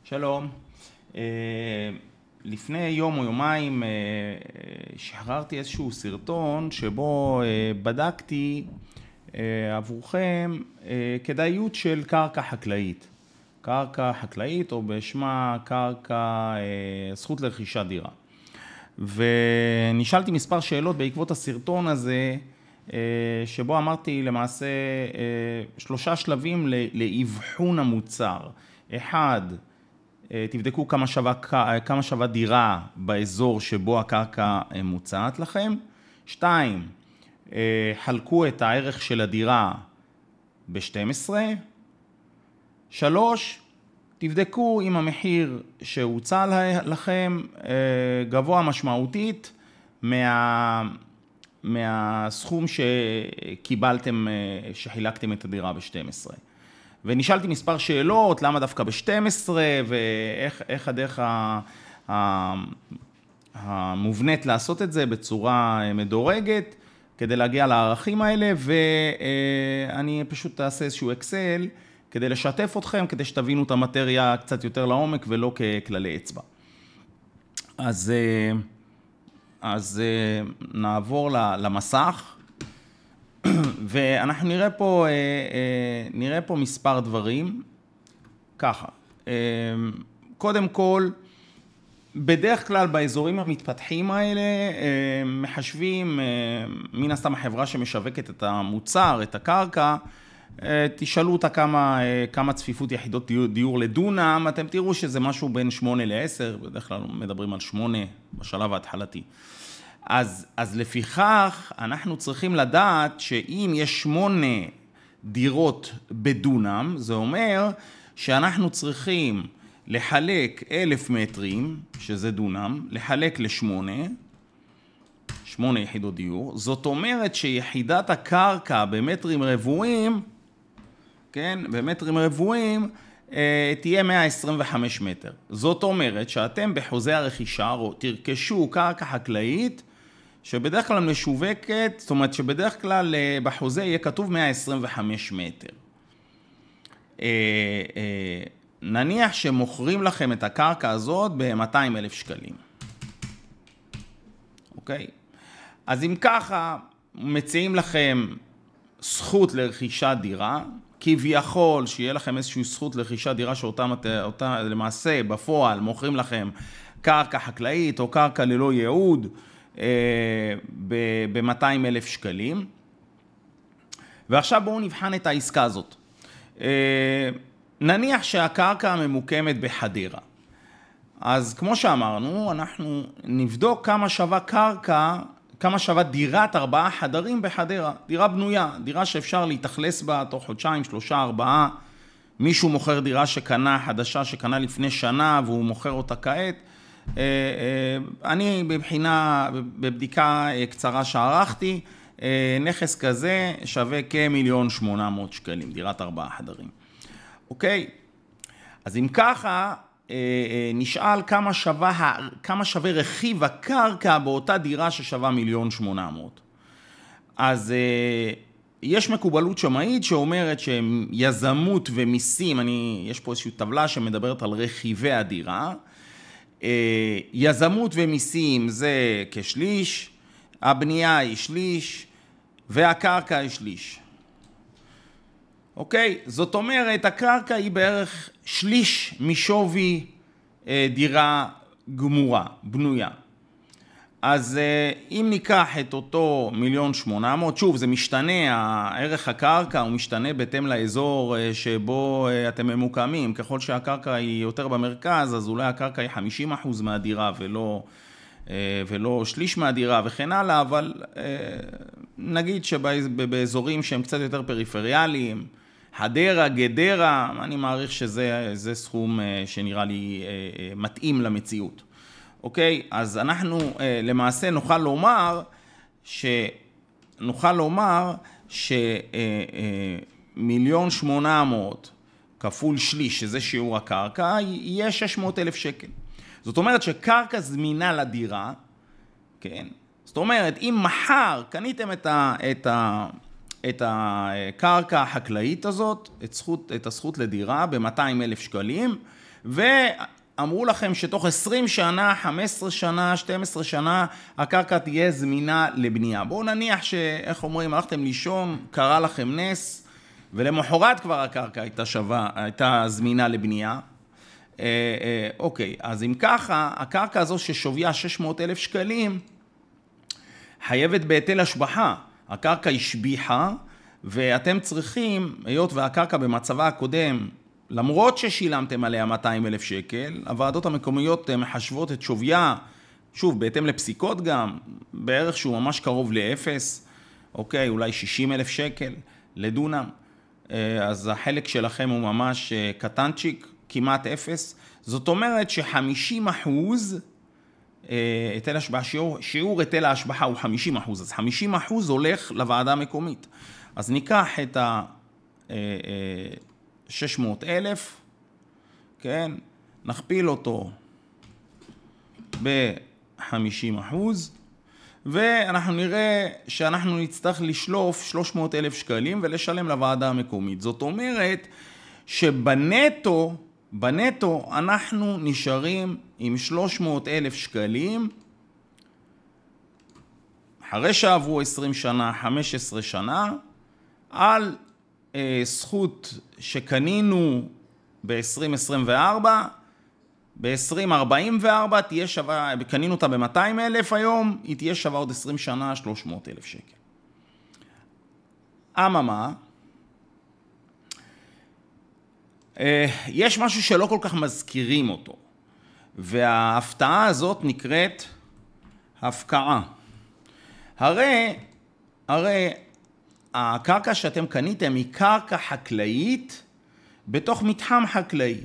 שלום. לפני יום או יומיים שחררתי איזשהו סרטון שבו בדקתי עבורכם כדאיות של קרקע חקלאית. קרקע חקלאית או בשמה קרקע זכות לרכישת דירה. ונשאלתי מספר שאלות בעקבות הסרטון הזה, שבו אמרתי למעשה 3 שלבים לאבחון המוצר. 1, תבדקו כמה שווה דירה באזור שבו הקרקע מוצעת לכם. 2, חלקו את הערך של הדירה ב-12. 3, תבדקו אם המחיר שהוצע לכם גבוה משמעותית מהסכום שקיבלתם, שחילקתם את הדירה ב-12. ונשאלתי מספר שאלות, למה דווקא ב-12, ואיך הדרך המובנית לעשות את זה בצורה מדורגת, כדי להגיע לערכים האלה, ואני פשוט אעשה איזשהו אקסל, כדי לשתף אתכם, כדי שתבינו את המטריה קצת יותר לעומק, ולא ככללי אצבע. אז נעבור למסך. ואנחנו נראה פה מספר דברים, ככה. קודם כל, בדרך כלל באזורים המתפתחים האלה, מחשבים, מן הסתם החברה שמשווקת את המוצר, את הקרקע, תשאלו אותה כמה צפיפות יחידות דיור לדונם, אתם תראו שזה משהו בין 8 ל-10, בדרך כלל מדברים על 8 בשלב ההתחלתי. אז לפיכך אנחנו צריכים לדעת שאם יש 8 דירות בדונם, זה אומר שאנחנו צריכים לחלק 1,000 מטרים, שזה דונם, לחלק ל8, 8 יחידות דיור. זאת אומרת שיחידת הקרקע במטרים רבועים, כן, במטרים רבועים, תהיה 125 מטר. זאת אומרת שאתם בחוזה הרכישה תרכשו קרקע חקלאית, שבדרך כלל משווקת, זאת אומרת שבדרך כלל בחוזה יהיה כתוב 125 מטר. נניח שמוכרים לכם את הקרקע הזאת ב-200,000 שקלים. אוקיי? אז אם ככה, מציעים לכם זכות לרכישת דירה, כביכול שיהיה לכם איזושהי זכות לרכישת דירה שאותה למעשה בפועל מוכרים לכם קרקע חקלאית או קרקע ללא ייעוד ב-200,000 שקלים. ועכשיו בואו נבחן את העסקה הזאת. נניח שהקרקע ממוקמת בחדרה. אז כמו שאמרנו, אנחנו נבדוק כמה שווה דירת 4 חדרים בחדרה. דירה בנויה, דירה שאפשר להתאכלס בה תוך חודשיים, 3, 4. מישהו מוכר דירה חדשה שקנה לפני שנה והוא מוכר אותה כעת. אני בבדיקה קצרה שערכתי, נכס כזה שווה כ1,800,000 שקלים, דירת 4 חדרים. אוקיי? אז אם ככה, נשאל כמה שווה רכיב הקרקע באותה דירה ששווה 1,800,000. אז יש מקובלות שמאית שאומרת שיזמות ומיסים, יש פה איזושהי טבלה שמדברת על רכיבי הדירה, יזמות ומיסים זה כשליש, הבנייה היא שליש, והקרקע היא שליש. אוקיי? זאת אומרת, הקרקע היא בערך שליש משווי דירה גמורה, בנויה. אז אם ניקח את אותו 1,800,000, שוב, זה משתנה, הערך הקרקע הוא משתנה בהתאם לאזור שבו אתם ממוקמים. ככל שהקרקע היא יותר במרכז, אז אולי הקרקע היא 50% מהדירה ולא שליש מהדירה וכן הלאה, אבל נגיד שבאזורים שהם קצת יותר פריפריאליים, חדרה, גדרה, אני מעריך שזה סכום שנראה לי מתאים למציאות. אוקיי? אז אנחנו למעשה נוכל לומר ש1,800,000 כפול שליש, שזה שיעור הקרקע, יהיה 600,000 שקל. זאת אומרת שקרקע זמינה לדירה, כן? זאת אומרת, אם מחר קניתם את הקרקע החקלאית הזאת, את הזכות לדירה ב-200,000 שקלים, ואמרו לכם שתוך 20 שנה, 15 שנה, 12 שנה, הקרקע תהיה זמינה לבנייה. בואו נניח שאיך אומרים, הלכתם לישון, קרה לכם נס, ולמחרת כבר הקרקע הייתה זמינה לבנייה. אוקיי, אז אם ככה, הקרקע הזו ששוויה 600,000 שקלים, חייבת בהיטל השבחה. הקרקע השביחה, ואתם צריכים, היות והקרקע במצבה הקודם, למרות ששילמתם עליה 200,000 שקל, הוועדות המקומיות מחשבות את שוויה, שוב, בהתאם לפסיקות גם, בערך שהוא ממש קרוב לאפס, אוקיי, אולי 60,000 שקל לדונם, אז החלק שלכם הוא ממש קטנצ'יק, כמעט אפס. זאת אומרת ש50%, היטל השבחה, שיעור היטל ההשבחה הוא 50%, אז 50% הולך לוועדה המקומית. אז ניקח את ה-600,000, כן, נכפיל אותו ב-50%, ואנחנו נראה שאנחנו נצטרך לשלוף 300,000 שקלים ולשלם לוועדה המקומית. זאת אומרת שבנטו, אנחנו נשארים עם 300,000 שקלים, אחרי שעברו 20 שנה, 15 שנה, על זכות שקנינו ב-2024, ב-2044 תהיה שווה, קנינו אותה ב-200,000 היום, היא תהיה שווה עוד 20 שנה 300,000 שקל. אממה, יש משהו שלא כל כך מזכירים אותו, וההפתעה הזאת נקראת הפקעה. הרי הקרקע שאתם קניתם היא קרקע חקלאית בתוך מתחם חקלאי.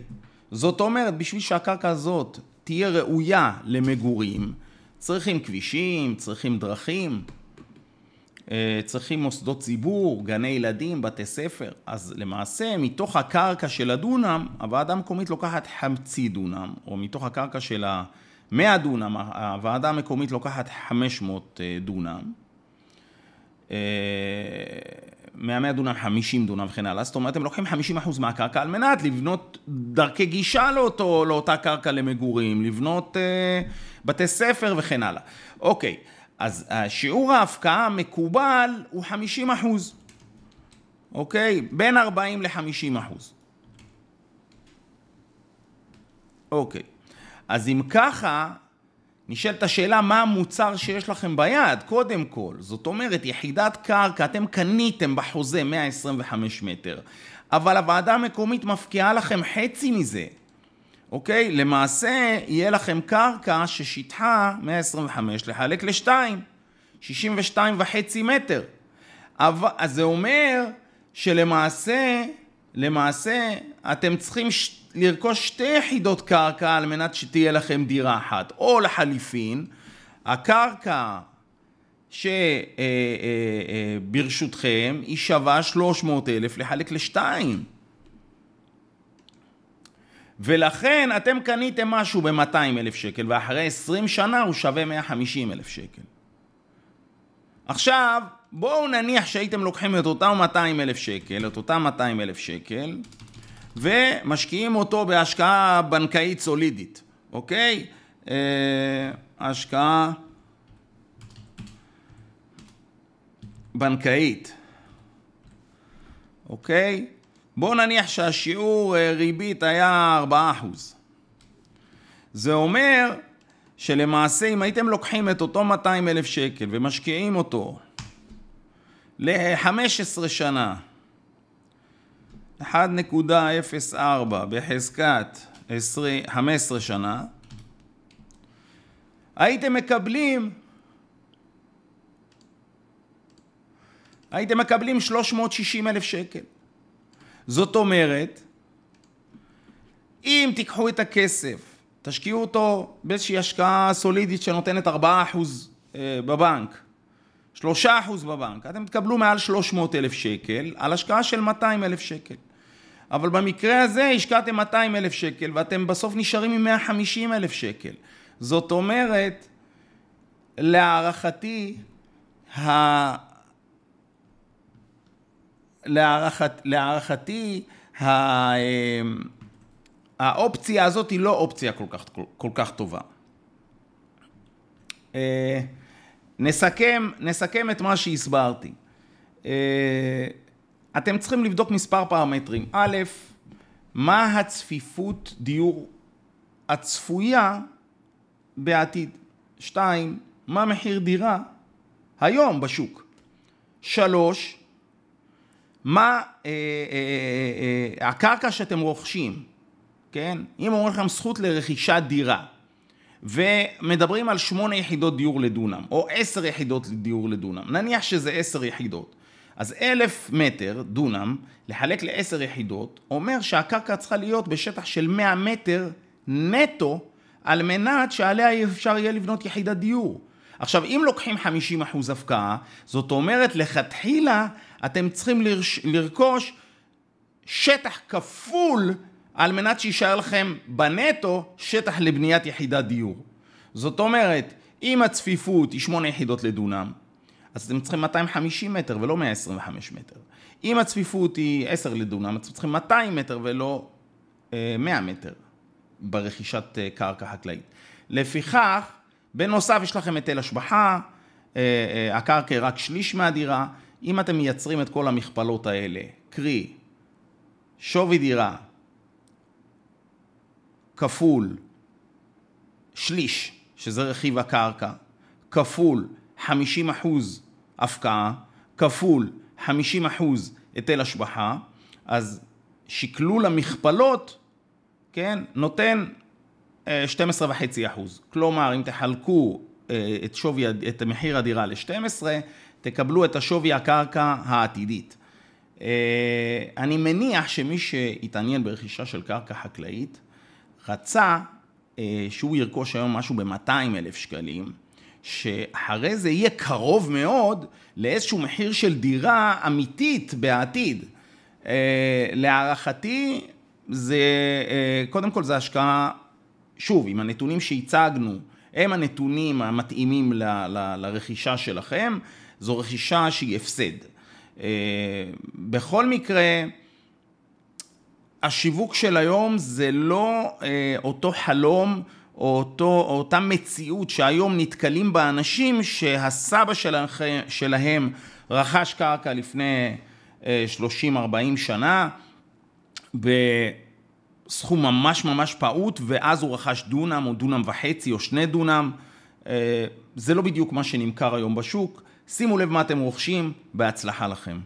זאת אומרת, בשביל שהקרקע הזאת תהיה ראויה למגורים, צריכים כבישים, צריכים דרכים, צריכים מוסדות ציבור, גני ילדים, בתי ספר. אז למעשה, מתוך הקרקע של הדונם, הוועדה המקומית לוקחת 0.5 דונם, או מתוך הקרקע של 100 דונם, הוועדה המקומית לוקחת 500 דונם. 100 דונם, 50 דונם וכן הלאה. זאת אומרת, אתם לוקחים 50% מהקרקע על מנת לבנות דרכי גישה לאותה קרקע למגורים, לבנות בתי ספר וכן הלאה. אוקיי, אז שיעור ההפקעה המקובל הוא 50%. אוקיי? בין 40 ל-50%. אוקיי. אז אם ככה, נשאלת השאלה מה המוצר שיש לכם ביד, קודם כל. זאת אומרת, יחידת קרקע, אתם קניתם בחוזה 125 מטר, אבל הוועדה המקומית מפקיעה לכם חצי מזה. אוקיי? למעשה, יהיה לכם קרקע ששטחה 125 לחלק ל-2, 62.5 מטר. אז זה אומר שלמעשה, אתם צריכים לרכוש 2 יחידות קרקע על מנת שתהיה לכם דירה אחת. או לחליפין, הקרקע שברשותכם היא שווה 300,000 לחלק ל-2. ולכן אתם קניתם משהו ב-200,000 שקל, ואחרי 20 שנה הוא שווה 150,000 שקל. עכשיו, בואו נניח שהייתם לוקחים את אותם 200,000 שקל, את אותם 200,000 שקל, ומשקיעים אותו בהשקעה בנקאית סולידית, אוקיי? השקעה בנקאית, אוקיי? בואו נניח שהשיעור ריבית היה 4%. זה אומר שלמעשה אם הייתם לוקחים את אותו 200,000 שקל ומשקיעים אותו ל-15 שנה, 1.04 בחזקת 15 שנה, הייתם מקבלים 360,000 שקל. זאת אומרת, אם תיקחו את הכסף, תשקיעו אותו באיזושהי השקעה סולידית שנותנת 4% בבנק, 3% בבנק, אתם תקבלו מעל 300,000 שקל על השקעה של 200,000 שקל. אבל במקרה הזה השקעתם 200,000 שקל ואתם בסוף נשארים עם 150,000 שקל. זאת אומרת, להערכתי, האופציה הזאת היא לא אופציה כל כך טובה. נסכם את מה שהסברתי. אתם צריכים לבדוק מספר פרמטרים. א', מה הצפיפות דיור הצפויה בעתיד? 2, מה מחיר דירה היום בשוק? 3, מה הקרקע שאתם רוכשים? כן? אם אומרים לכם זכות לרכישת דירה, ומדברים על 8 יחידות דיור לדונם, או 10 יחידות דיור לדונם, נניח שזה 10 יחידות, אז 1,000 מטר דונם, לחלק ל10 יחידות, אומר שהקרקע צריכה להיות בשטח של 100 מטר נטו, על מנת שעליה אפשר יהיה לבנות יחידת דיור. עכשיו, אם לוקחים 50% הפקעה, זאת אומרת, לכתחילה, אתם צריכים לרכוש שטח כפול, על מנת שישאר לכם בנטו שטח לבניית יחידת דיור. זאת אומרת, אם הצפיפות היא 8 יחידות לדונם, אז אתם צריכים 250 מטר ולא 125 מטר. אם הצפיפות היא 10 לדונם, אתם צריכים 200 מטר ולא 100 מטר ברכישת קרקע חקלאית. לפיכך, בנוסף יש לכם היטל השבחה, הקרקע היא רק שליש מהדירה. אם אתם מייצרים את כל המכפלות האלה, קרי, שווי דירה, כפול שליש, שזה רכיב הקרקע, כפול 50% הפקעה, כפול 50% היטל השבחה, אז שקלול המכפלות, כן, נותן 12.5%. כלומר, אם תחלקו את מחיר הדירה ל-12, תקבלו את השווי הקרקע העתידית. אני מניח שמי שהתעניין ברכישה של קרקע חקלאית, רצה שהוא ירכוש היום משהו ב-200,000 שקלים, שאחרי זה יהיה קרוב מאוד לאיזשהו מחיר של דירה אמיתית בעתיד. להערכתי, קודם כל זה השקעה, שוב, עם הנתונים שהצגנו, הם הנתונים המתאימים לרכישה שלכם, זו רכישה שהיא הפסד. בכל מקרה, השיווק של היום זה לא אותו חלום, או אותה מציאות שהיום נתקלים באנשים שהסבא שלהם רכש קרקע לפני 30-40 שנה, בסכום ממש ממש פעוט, ואז הוא רכש דונם או דונם וחצי או 2 דונם. זה לא בדיוק מה שנמכר היום בשוק. שימו לב מה אתם רוכשים, בהצלחה לכם.